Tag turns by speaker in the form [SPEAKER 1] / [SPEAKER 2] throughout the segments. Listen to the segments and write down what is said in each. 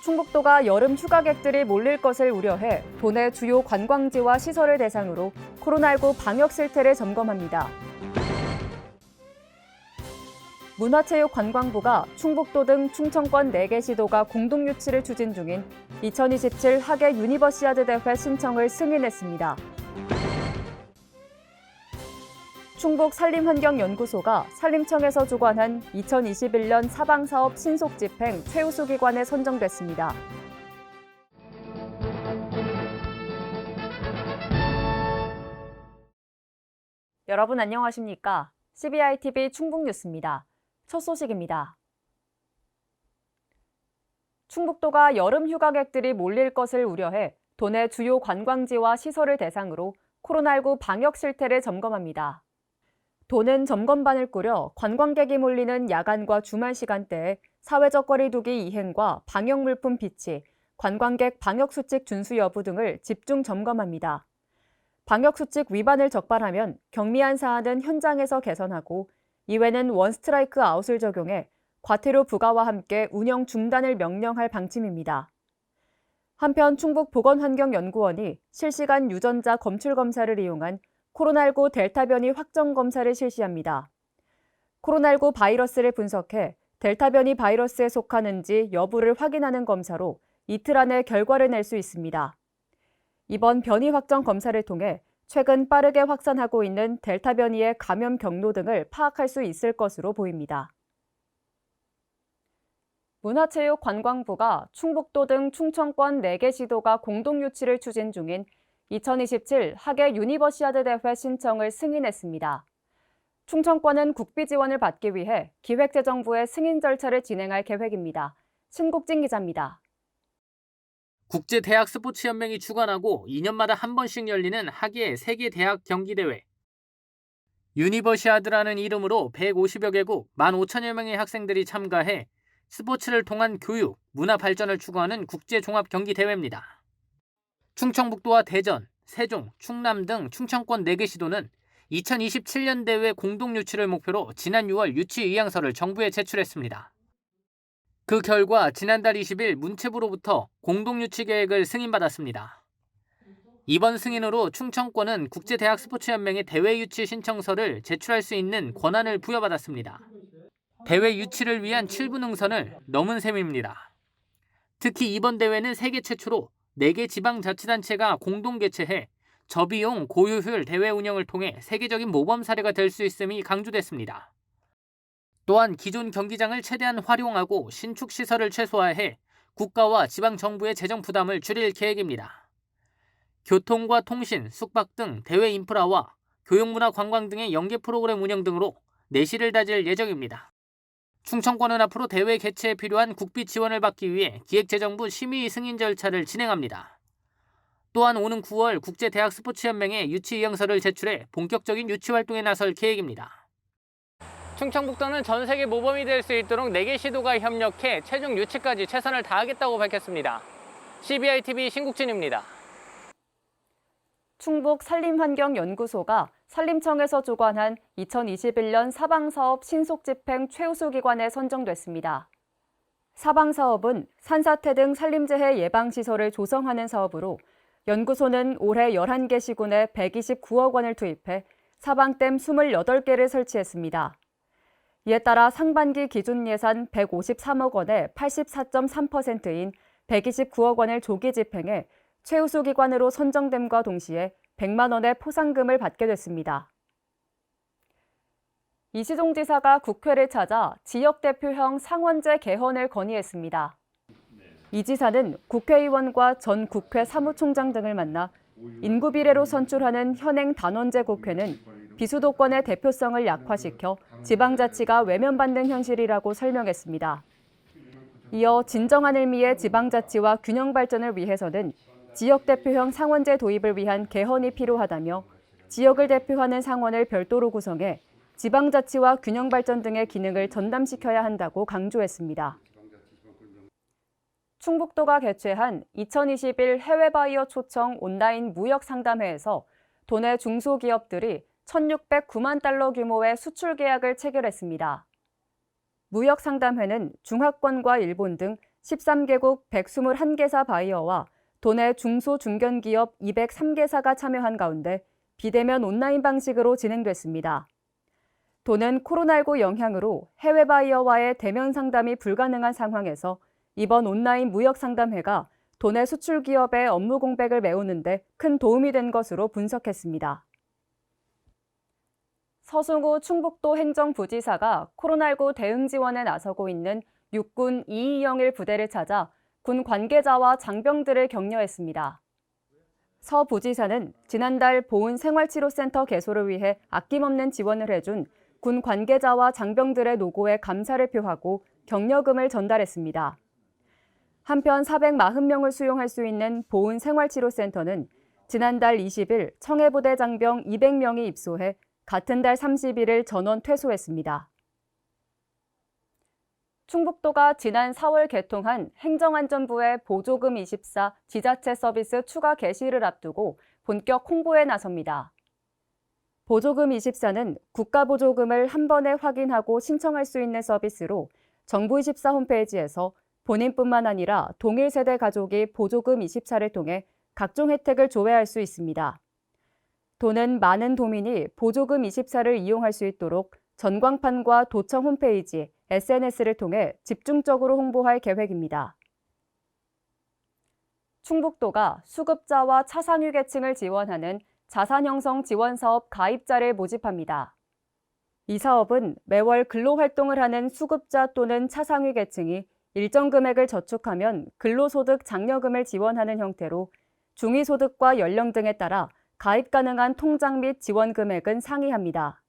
[SPEAKER 1] 충북도가 여름 휴가객들이 몰릴 것을 우려해 도내 주요 관광지와 시설을 대상으로 코로나19 방역 실태를 점검합니다. 문화체육관광부가 충북도 등 충청권 4개 시도가 공동 유치를 추진 중인 2027 하계 유니버시아드 대회 신청을 승인했습니다. 충북산림환경연구소가 산림청에서 주관한 2021년 사방사업 신속집행 최우수 기관에 선정됐습니다. 여러분 안녕하십니까? CBI-TV 충북뉴스입니다. 첫 소식입니다. 충북도가 여름 휴가객들이 몰릴 것을 우려해 도내 주요 관광지와 시설을 대상으로 코로나19 방역 실태를 점검합니다. 도는 점검반을 꾸려 관광객이 몰리는 야간과 주말 시간대에 사회적 거리 두기 이행과 방역 물품 비치, 관광객 방역수칙 준수 여부 등을 집중 점검합니다. 방역수칙 위반을 적발하면 경미한 사안은 현장에서 개선하고 이외는 원스트라이크 아웃을 적용해 과태료 부과와 함께 운영 중단을 명령할 방침입니다. 한편 충북보건환경연구원이 실시간 유전자 검출 검사를 이용한 코로나19 델타 변이 확정 검사를 실시합니다. 코로나19 바이러스를 분석해 델타 변이 바이러스에 속하는지 여부를 확인하는 검사로 이틀 안에 결과를 낼 수 있습니다. 이번 변이 확정 검사를 통해 최근 빠르게 확산하고 있는 델타 변이의 감염 경로 등을 파악할 수 있을 것으로 보입니다. 문화체육관광부가 충북도 등 충청권 4개 시도가 공동 유치를 추진 중인 2027 하계 유니버시아드 대회 신청을 승인했습니다. 충청권은 국비 지원을 받기 위해 기획재정부의 승인 절차를 진행할 계획입니다. 신국진 기자입니다.
[SPEAKER 2] 국제대학스포츠연맹이 주관하고 2년마다 한 번씩 열리는 하계 세계 대학 경기대회. 유니버시아드라는 이름으로 150여 개국 15,000여 명의 학생들이 참가해 스포츠를 통한 교육, 문화 발전을 추구하는 국제종합경기대회입니다. 충청북도와 대전, 세종, 충남 등 충청권 4개 시도는 2027년 대회 공동 유치를 목표로 지난 6월 유치 의향서를 정부에 제출했습니다. 그 결과 지난달 20일 문체부로부터 공동 유치 계획을 승인받았습니다. 이번 승인으로 충청권은 국제대학스포츠연맹의 대회 유치 신청서를 제출할 수 있는 권한을 부여받았습니다. 대회 유치를 위한 7부 능선을 넘은 셈입니다. 특히 이번 대회는 세계 최초로 4개 지방자치단체가 공동 개최해 저비용 고효율 대회 운영을 통해 세계적인 모범 사례가 될 수 있음이 강조됐습니다. 또한 기존 경기장을 최대한 활용하고 신축 시설을 최소화해 국가와 지방정부의 재정 부담을 줄일 계획입니다. 교통과 통신, 숙박 등 대회 인프라와 교육문화 관광 등의 연계 프로그램 운영 등으로 내실을 다질 예정입니다. 충청권은 앞으로 대회 개최에 필요한 국비 지원을 받기 위해 기획재정부 심의 승인 절차를 진행합니다. 또한 오는 9월 국제대학스포츠연맹에 유치 의향서를 제출해 본격적인 유치 활동에 나설 계획입니다. 충청북도는 전 세계 모범이 될 수 있도록 4개 시도가 협력해 최종 유치까지 최선을 다하겠다고 밝혔습니다. CBI-TV 신국진입니다.
[SPEAKER 1] 충북산림환경연구소가 산림청에서 주관한 2021년 사방사업 신속집행 최우수 기관에 선정됐습니다. 사방사업은 산사태 등 산림재해 예방시설을 조성하는 사업으로 연구소는 올해 11개 시군에 129억 원을 투입해 사방댐 28개를 설치했습니다. 이에 따라 상반기 기준 예산 153억 원의 84.3%인 129억 원을 조기 집행해 최우수 기관으로 선정됨과 동시에 100만 원의 포상금을 받게 됐습니다. 이시종 지사가 국회를 찾아 지역대표형 상원제 개헌을 건의했습니다. 이 지사는 국회의원과 전 국회 사무총장 등을 만나 인구 비례로 선출하는 현행 단원제 국회는 비수도권의 대표성을 약화시켜 지방자치가 외면받는 현실이라고 설명했습니다. 이어 진정한 의미의 지방자치와 균형 발전을 위해서는 지역대표형 상원제 도입을 위한 개헌이 필요하다며 지역을 대표하는 상원을 별도로 구성해 지방자치와 균형 발전 등의 기능을 전담시켜야 한다고 강조했습니다. 충북도가 개최한 2021 해외바이어 초청 온라인 무역상담회에서 도내 중소기업들이 1,609만 달러 규모의 수출 계약을 체결했습니다. 무역상담회는 중화권과 일본 등 13개국 121개사 바이어와 도내 중소 중견기업 203개사가 참여한 가운데 비대면 온라인 방식으로 진행됐습니다. 도는 코로나19 영향으로 해외 바이어와의 대면 상담이 불가능한 상황에서 이번 온라인 무역상담회가 도내 수출 기업의 업무 공백을 메우는 데 큰 도움이 된 것으로 분석했습니다. 서승우 충북도 행정부지사가 코로나19 대응 지원에 나서고 있는 육군 221 부대를 찾아 군 관계자와 장병들을 격려했습니다. 서 부지사는 지난달 보훈생활치료센터 개소를 위해 아낌없는 지원을 해준 군 관계자와 장병들의 노고에 감사를 표하고 격려금을 전달했습니다. 한편 440명을 수용할 수 있는 보훈생활치료센터는 지난달 20일 청해부대 장병 200명이 입소해 같은 달 31일 전원 퇴소했습니다. 충북도가 지난 4월 개통한 행정안전부의 보조금 24 지자체 서비스 추가 개시를 앞두고 본격 홍보에 나섭니다. 보조금 24는 국가보조금을 한 번에 확인하고 신청할 수 있는 서비스로 정부24 홈페이지에서 본인뿐만 아니라 동일 세대 가족이 보조금 24를 통해 각종 혜택을 조회할 수 있습니다. 도는 많은 도민이 보조금 24를 이용할 수 있도록 전광판과 도청 홈페이지, SNS를 통해 집중적으로 홍보할 계획입니다. 충북도가 수급자와 차상위 계층을 지원하는 자산형성 지원사업 가입자를 모집합니다. 이 사업은 매월 근로활동을 하는 수급자 또는 차상위 계층이 일정 금액을 저축하면 근로소득 장려금을 지원하는 형태로 중위소득과 연령 등에 따라 가입 가능한 통장 및 지원 금액은 상이합니다.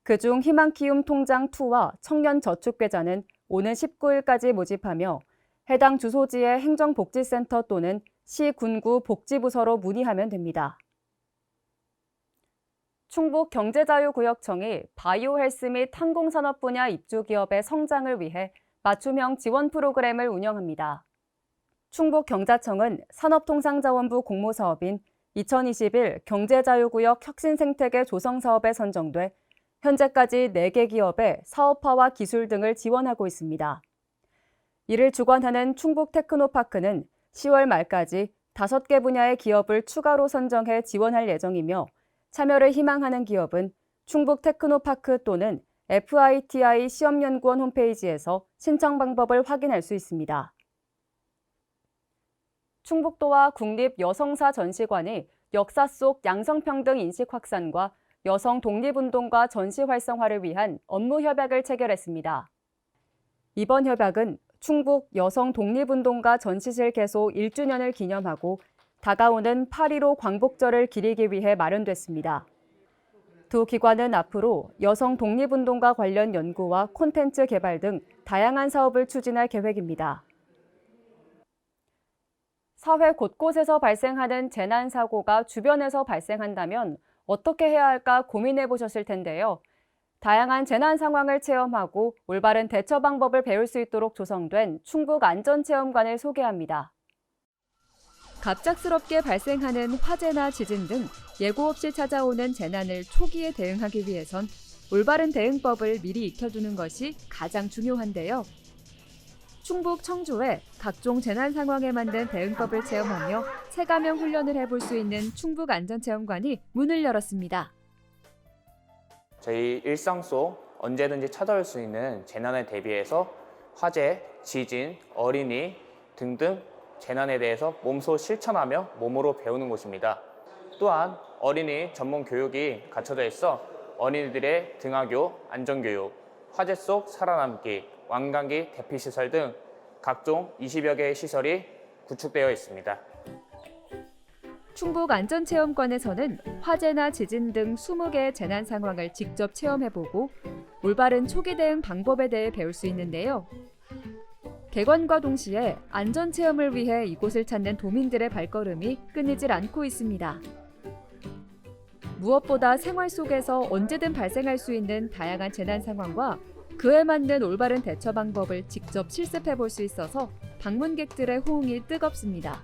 [SPEAKER 1] 그중 희망키움 통장2와 청년저축계좌는 오는 19일까지 모집하며 해당 주소지의 행정복지센터 또는 시, 군구 복지부서로 문의하면 됩니다. 충북경제자유구역청이 바이오 헬스 및 항공산업 분야 입주기업의 성장을 위해 맞춤형 지원 프로그램을 운영합니다. 충북경자청은 산업통상자원부 공모사업인 2021 경제자유구역 혁신생태계 조성사업에 선정돼 현재까지 4개 기업의 사업화와 기술 등을 지원하고 있습니다. 이를 주관하는 충북테크노파크는 10월 말까지 5개 분야의 기업을 추가로 선정해 지원할 예정이며 참여를 희망하는 기업은 충북테크노파크 또는 FITI 시험연구원 홈페이지에서 신청 방법을 확인할 수 있습니다. 충북도와 국립여성사전시관이 역사 속 양성평등 인식 확산과 여성 독립운동가 전시 활성화를 위한 업무 협약을 체결했습니다. 이번 협약은 충북 여성 독립운동가 전시실 개소 1주년을 기념하고 다가오는 8.15 광복절을 기리기 위해 마련됐습니다. 두 기관은 앞으로 여성 독립운동가 관련 연구와 콘텐츠 개발 등 다양한 사업을 추진할 계획입니다. 사회 곳곳에서 발생하는 재난사고가 주변에서 발생한다면 어떻게 해야 할까 고민해 보셨을 텐데요. 다양한 재난 상황을 체험하고 올바른 대처 방법을 배울 수 있도록 조성된 충북안전체험관을 소개합니다. 갑작스럽게 발생하는 화재나 지진 등 예고 없이 찾아오는 재난을 초기에 대응하기 위해선 올바른 대응법을 미리 익혀두는 것이 가장 중요한데요. 충북 청주에 각종 재난 상황에 맞는 대응법을 체험하며 체감형 훈련을 해볼 수 있는 충북안전체험관이 문을 열었습니다.
[SPEAKER 3] 저희 일상 속 언제든지 찾아올 수 있는 재난에 대비해서 화재, 지진, 어린이 등등 재난에 대해서 몸소 실천하며 몸으로 배우는 곳입니다. 또한 어린이 전문 교육이 갖춰져 있어 어린이들의 등하교, 안전교육, 화재 속 살아남기, 완강기 대피시설 등 각종 20여 개의 시설이 구축되어 있습니다.
[SPEAKER 1] 충북안전체험관에서는 화재나 지진 등 20개의 재난 상황을 직접 체험해보고 올바른 초기 대응 방법에 대해 배울 수 있는데요. 개관과 동시에 안전체험을 위해 이곳을 찾는 도민들의 발걸음이 끊이질 않고 있습니다. 무엇보다 생활 속에서 언제든 발생할 수 있는 다양한 재난 상황과 그에 맞는 올바른 대처 방법을 직접 실습해 볼 수 있어서 방문객들의 호응이 뜨겁습니다.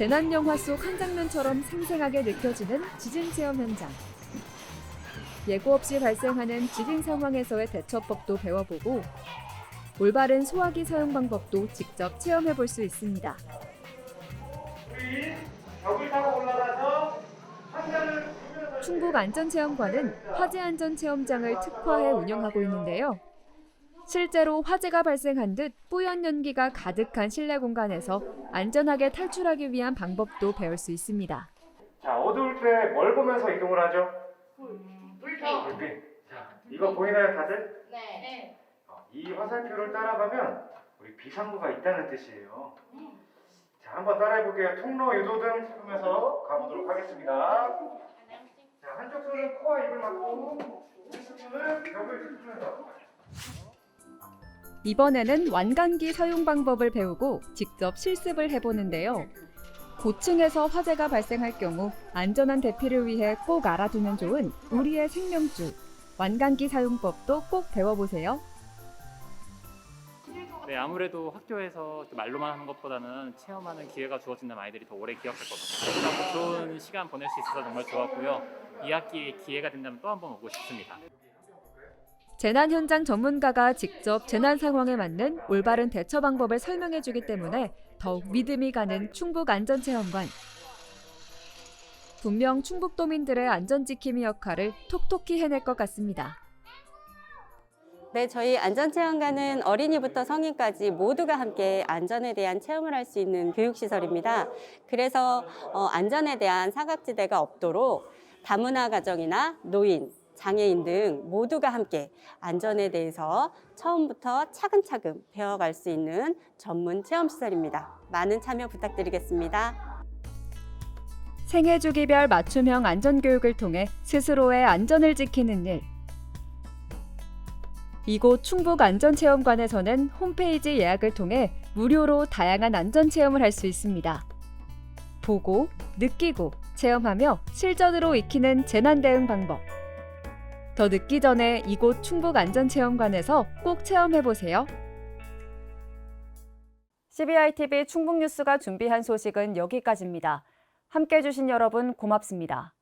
[SPEAKER 1] 재난 영화 속 한 장면처럼 생생하게 느껴지는 지진 체험 현장. 예고 없이 발생하는 지진 상황에서의 대처법도 배워보고 올바른 소화기 사용 방법도 직접 체험해 볼 수 있습니다.
[SPEAKER 4] 벽을 타고 올라가서
[SPEAKER 1] 충북 안전체험관은 화재안전체험장을 특화해 운영하고 있는데요. 실제로 화재가 발생한 듯 뿌연 연기가 가득한 실내 공간에서 안전하게 탈출하기 위한 방법도 배울 수 있습니다.
[SPEAKER 4] 자, 어두울 때 뭘 보면서 이동을 하죠? 불빛. 자, 이거 보이나요, 다들?
[SPEAKER 5] 네.
[SPEAKER 4] 이 화살표를 따라가면 우리 비상구가 있다는 뜻이에요. 자, 한번 따라해볼게요. 통로 유도등 찾으면서 가보도록 하겠습니다. 자, 한쪽 손은 코와 입을 막고 한쪽 손은 벽을 짚으면서.
[SPEAKER 1] 이번에는 완강기 사용 방법을 배우고 직접 실습을 해보는데요. 고층에서 화재가 발생할 경우 안전한 대피를 위해 꼭 알아두면 좋은 우리의 생명줄, 완강기 사용법도 꼭 배워보세요.
[SPEAKER 6] 네, 아무래도 학교에서 말로만 하는 것보다는 체험하는 기회가 주어진다면 아이들이 더 오래 기억할 것 같아요. 좋은 시간 보낼 수 있어서 정말 좋았고요. 2학기에 기회가 된다면 또 한 번 오고 싶습니다.
[SPEAKER 1] 재난 현장 전문가가 직접 재난 상황에 맞는 올바른 대처 방법을 설명해주기 때문에 더욱 믿음이 가는 충북 안전체험관. 분명 충북도민들의 안전지킴이 역할을 톡톡히 해낼 것 같습니다.
[SPEAKER 5] 네, 저희 안전체험관은 어린이부터 성인까지 모두가 함께 안전에 대한 체험을 할 수 있는 교육시설입니다. 그래서 안전에 대한 사각지대가 없도록 다문화 가정이나 노인, 장애인 등 모두가 함께 안전에 대해서 처음부터 차근차근 배워갈 수 있는 전문 체험시설입니다. 많은 참여 부탁드리겠습니다.
[SPEAKER 1] 생애 주기별 맞춤형 안전교육을 통해 스스로의 안전을 지키는 일. 이곳 충북안전체험관에서는 홈페이지 예약을 통해 무료로 다양한 안전체험을 할 수 있습니다. 보고, 느끼고, 체험하며 실전으로 익히는 재난대응 방법. 더 늦기 전에 이곳 충북안전체험관에서 꼭 체험해보세요. CBI-TV 충북뉴스가 준비한 소식은 여기까지입니다. 함께해 주신 여러분 고맙습니다.